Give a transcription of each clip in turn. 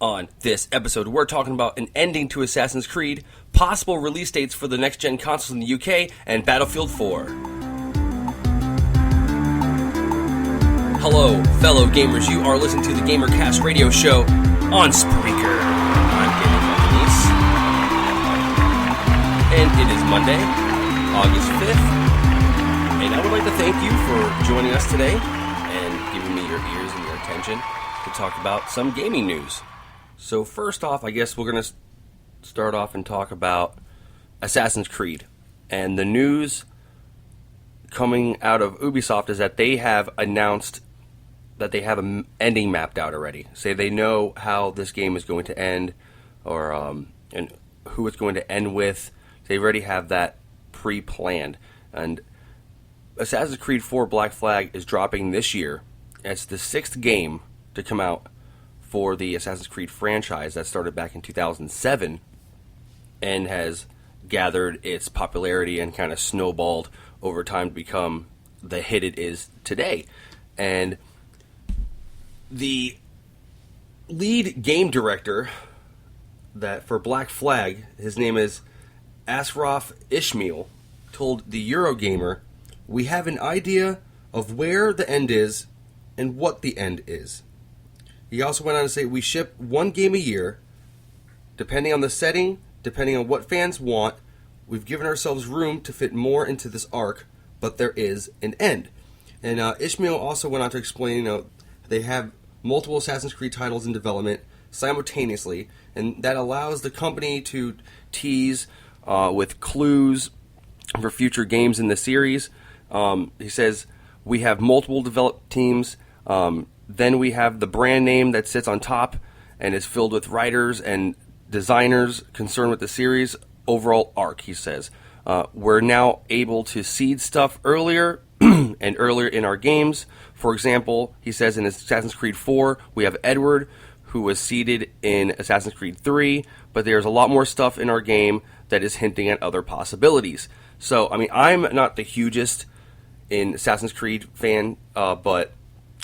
On this episode, we're talking about an ending to Assassin's Creed, possible release dates for the next-gen consoles in the UK, and Battlefield 4. Hello, fellow gamers. You are listening to the GamerCast radio show on Spreaker. I'm Gaming Denise. And it is Monday, August 5th. And I would like to thank you for joining us today and giving me your ears and your attention to talk about some gaming news. So first off, I guess we're going to start off and talk about Assassin's Creed. And the news coming out of Ubisoft is that they have announced that they have an ending mapped out already. Say they know how this game is going to end, or and who it's going to end with. They already have that pre-planned. And Assassin's Creed 4 Black Flag is dropping this year. It's the 6th game to come out for the Assassin's Creed franchise that started back in 2007 and has gathered its popularity and kind of snowballed over time to become the hit it is today. And the lead game director that for Black Flag, his name is Ashraf Ishmael, told the Eurogamer, "We have an idea of where the end is and what the end is." He also went on to say, "We ship one game a year, depending on the setting, depending on what fans want. We've given ourselves room to fit more into this arc, but there is an end." And Ishmael also went on to explain, they have multiple Assassin's Creed titles in development simultaneously, and that allows the company to tease with clues for future games in the series. He says, "We have multiple developed teams. Then we have the brand name that sits on top and is filled with writers and designers concerned with the series' overall arc," he says. "We're now able to seed stuff earlier and earlier in our games. For example," he says, "in Assassin's Creed 4, we have Edward, who was seeded in Assassin's Creed 3, but there's a lot more stuff in our game that is hinting at other possibilities." So, I'm not the hugest in Assassin's Creed fan,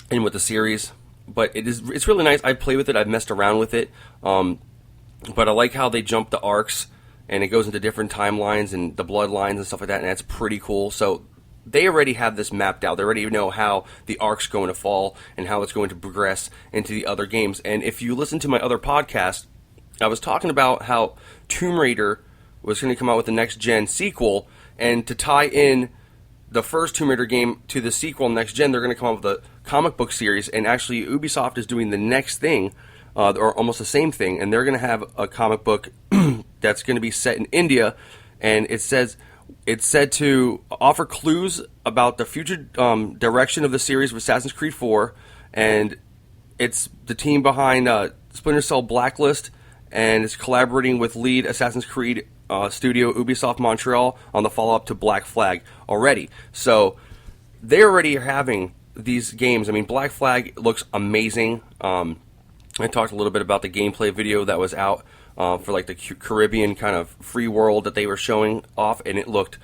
and with the series, but it's really nice. I play with it, I've messed around with it, but I like how they jump the arcs, and it goes into different timelines and the bloodlines and stuff like that, and that's pretty cool. So they already have this mapped out. They already know how the arc's going to fall and how it's going to progress into the other games. And if you listen to my other podcast, I was talking about how Tomb Raider was going to come out with the next-gen sequel, and to tie in the first Tomb Raider game to the sequel next gen, they're going to come up with a comic book series, and actually Ubisoft is doing the next thing, or almost the same thing, and they're going to have a comic book that's going to be set in India, and it's said to offer clues about the future direction of the series of Assassin's Creed 4, and it's the team behind Splinter Cell Blacklist, and it's collaborating with lead Assassin's Creed studio Ubisoft Montreal on the follow-up to Black Flag already. So they already are having these games. Black Flag looks amazing. I talked a little bit about the gameplay video that was out for like the Caribbean kind of free world that they were showing off, and it looked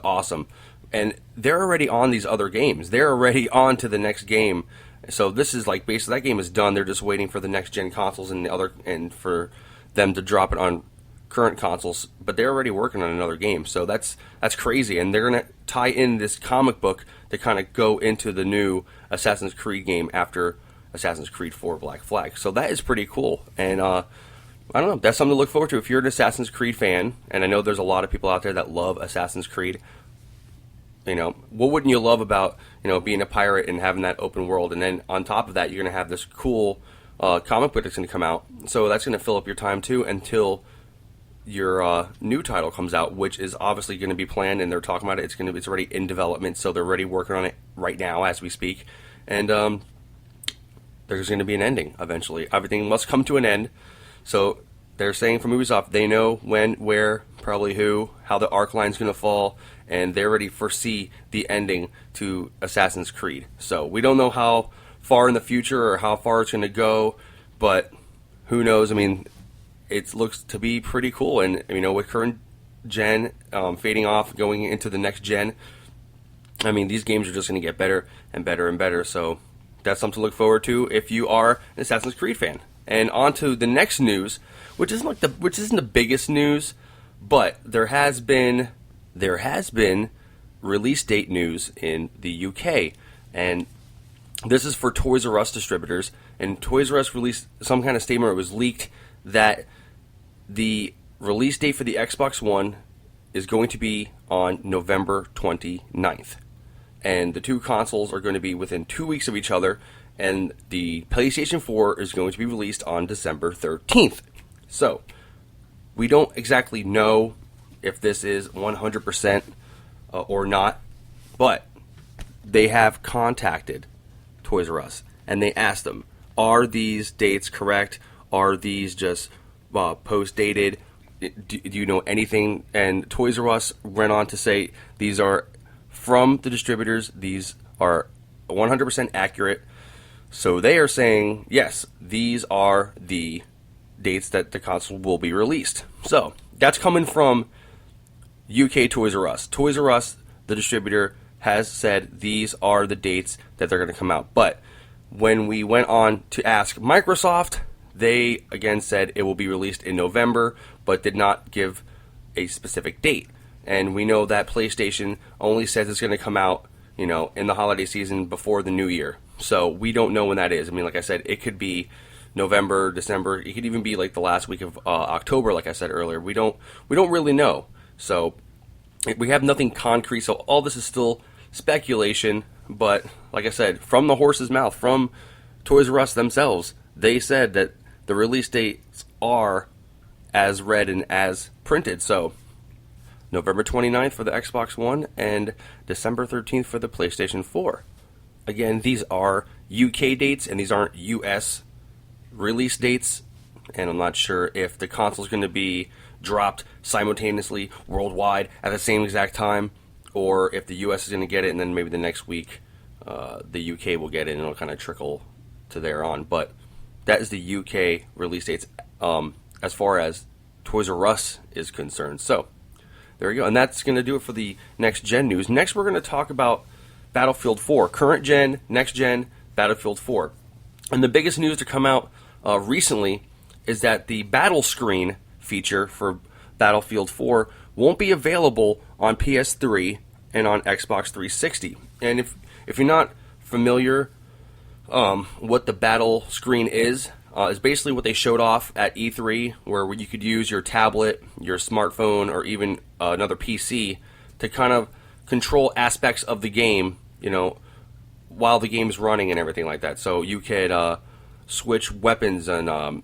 awesome. And they're already on these other games. They're already on to the next game. So this is like basically that game is done. They're just waiting for the next gen consoles and for them to drop it on current consoles, but they're already working on another game, so that's crazy, and they're going to tie in this comic book to kind of go into the new Assassin's Creed game after Assassin's Creed 4 Black Flag, so that is pretty cool, and I don't know, that's something to look forward to if you're an Assassin's Creed fan, and I know there's a lot of people out there that love Assassin's Creed. What wouldn't you love about, being a pirate and having that open world, and then on top of that, you're going to have this cool comic book that's going to come out, so that's going to fill up your time too until your new title comes out, which is obviously going to be planned, and they're talking about it. It's already in development, so they're already working on it right now as we speak. And there's going to be an ending eventually. Everything must come to an end. So they're saying from Ubisoft, they know when, where, probably who, how the arc line's going to fall, and they already foresee the ending to Assassin's Creed. So we don't know how far in the future or how far it's going to go, but who knows? It looks to be pretty cool, and with current gen fading off, going into the next gen, these games are just going to get better and better and better. So that's something to look forward to if you are an Assassin's Creed fan. And on to the next news, which isn't the biggest news, but there has been release date news in the UK, and this is for Toys R Us distributors. And Toys R Us released some kind of statement, or it was leaked, that the release date for the Xbox One is going to be on November 29th. And the two consoles are going to be within 2 weeks of each other, and the PlayStation 4 is going to be released on December 13th. So, we don't exactly know if this is 100% or not, but they have contacted Toys R Us, and they asked them, are these dates correct? Are these just post-dated? Do you know anything? And Toys R Us went on to say these are from the distributors. These are 100% accurate. So they are saying, yes, these are the dates that the console will be released. So that's coming from UK Toys R Us. Toys R Us, the distributor, has said these are the dates that they're going to come out. But when we went on to ask Microsoft, they again said it will be released in November, but did not give a specific date. And we know that PlayStation only says it's going to come out, in the holiday season before the new year. So we don't know when that is. I mean, like I said, it could be November, December. It could even be like the last week of October, like I said earlier. We don't really know. So we have nothing concrete. So all this is still speculation. But like I said, from the horse's mouth, from Toys R Us themselves, they said that the release dates are as read and as printed. So November 29th for the Xbox One and December 13th for the PlayStation 4. Again, these are UK dates, and these aren't US release dates. And I'm not sure if the console is going to be dropped simultaneously worldwide at the same exact time, or if the US is going to get it, and then maybe the next week the UK will get it, and it'll kind of trickle to there on. But that is the UK release dates as far as Toys R Us is concerned. So there you go. And that's going to do it for the next gen news. Next, we're going to talk about Battlefield 4. Current gen, next gen, Battlefield 4. And the biggest news to come out recently is that the battle screen feature for Battlefield 4 won't be available on PS3 and on Xbox 360. And if you're not familiar what the battle screen is basically what they showed off at E3, where you could use your tablet, your smartphone, or even another PC to kind of control aspects of the game, while the game's running and everything like that. So you could switch weapons and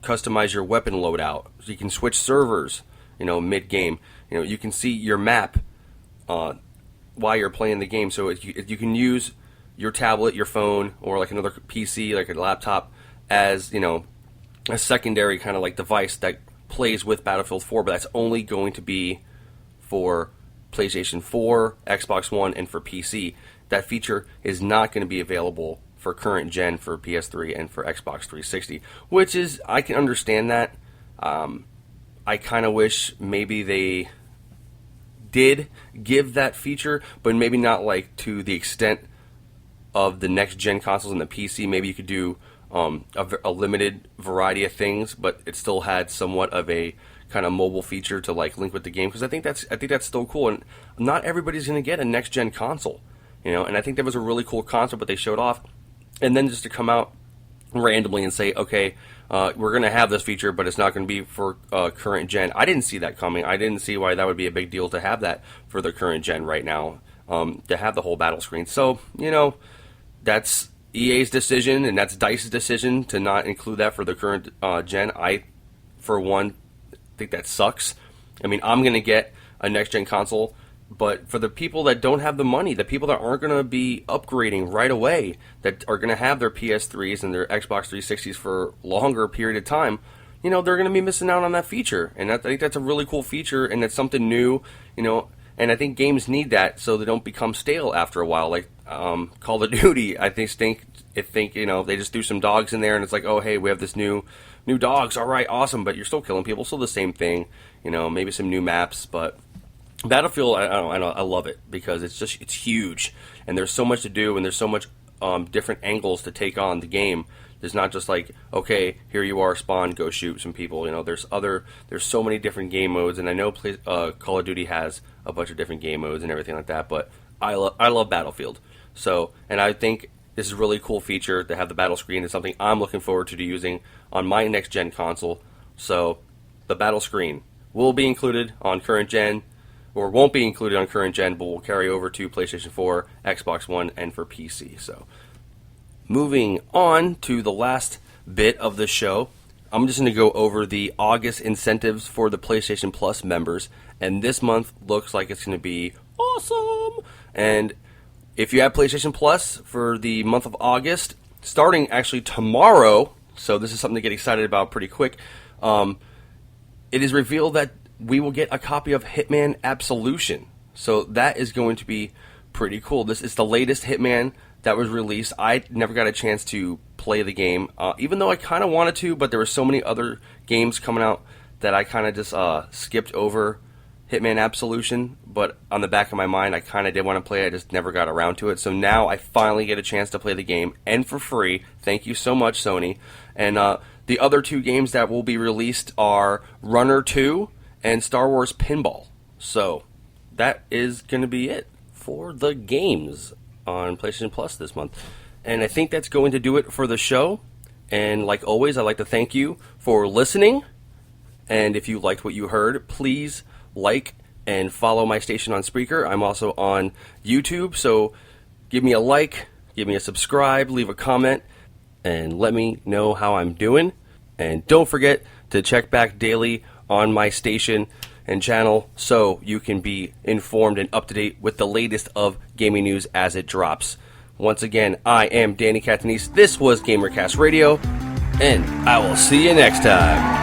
customize your weapon loadout. So you can switch servers, mid-game. You can see your map while you're playing the game. So you can use your tablet, your phone, or like another PC, like a laptop, as a secondary kind of like device that plays with Battlefield 4, but that's only going to be for PlayStation 4, Xbox One, and for PC. That feature is not going to be available for current gen for PS3 and for Xbox 360, which is, I can understand that. I kind of wish maybe they did give that feature, but maybe not like to the extent of the next gen consoles and the PC. Maybe you could do a limited variety of things, but it still had somewhat of a kind of mobile feature to like link with the game, because I think that's still cool. And not everybody's going to get a next gen console, and I think that was a really cool concept what they showed off. And then just to come out randomly and say, okay, we're going to have this feature, but it's not going to be for current gen. I didn't see that coming. I didn't see why that would be a big deal to have that for the current gen right now, to have the whole battle screen. So, that's EA's decision, and that's DICE's decision to not include that for the current gen. I, for one, think that sucks. I mean, I'm going to get a next-gen console, but for the people that don't have the money, the people that aren't going to be upgrading right away, that are going to have their PS3s and their Xbox 360s for a longer period of time, they're going to be missing out on that feature. And I think that's a really cool feature, and it's something new, and I think games need that so they don't become stale after a while. Like Call of Duty, I think they just threw some dogs in there, and it's like, oh, hey, we have this new dogs. All right, awesome, but you're still killing people. Still the same thing, maybe some new maps. But Battlefield, I love it because it's huge, and there's so much to do, and there's so much different angles to take on the game It's not just like, okay, here you are, spawn, go shoot some people. There's so many different game modes, and I know Call of Duty has a bunch of different game modes and everything like that, but I love Battlefield. So, and I think this is a really cool feature to have the battle screen. It's something I'm looking forward to using on my next-gen console. So, the battle screen will be included on current gen, or won't be included on current gen, but will carry over to PlayStation 4, Xbox One, and for PC. So, moving on to the last bit of the show, I'm just going to go over the August incentives for the PlayStation Plus members, and this month looks like it's going to be awesome. And if you have PlayStation Plus for the month of August, starting actually tomorrow, so this is something to get excited about pretty quick, it is revealed that we will get a copy of Hitman Absolution. So that is going to be pretty cool. This is the latest Hitman that was released. I never got a chance to play the game, even though I kind of wanted to, but there were so many other games coming out that I kind of just skipped over Hitman Absolution. But on the back of my mind, I kind of did want to play it. I just never got around to it. So now I finally get a chance to play the game, and for free. Thank you so much, Sony. And the other two games that will be released are Runner 2 and Star Wars Pinball. So that is going to be it for the games on PlayStation Plus this month. And I think that's going to do it for the show. And like always, I'd like to thank you for listening. And if you liked what you heard, please like and follow my station on Spreaker. I'm also on YouTube, so give me a like, give me a subscribe, leave a comment, and let me know how I'm doing. And don't forget to check back daily on my station and channel so you can be informed and up to date with the latest of gaming news as it drops. Once again, I am Danny Catanese. This was GamerCast Radio, and I will see you next time.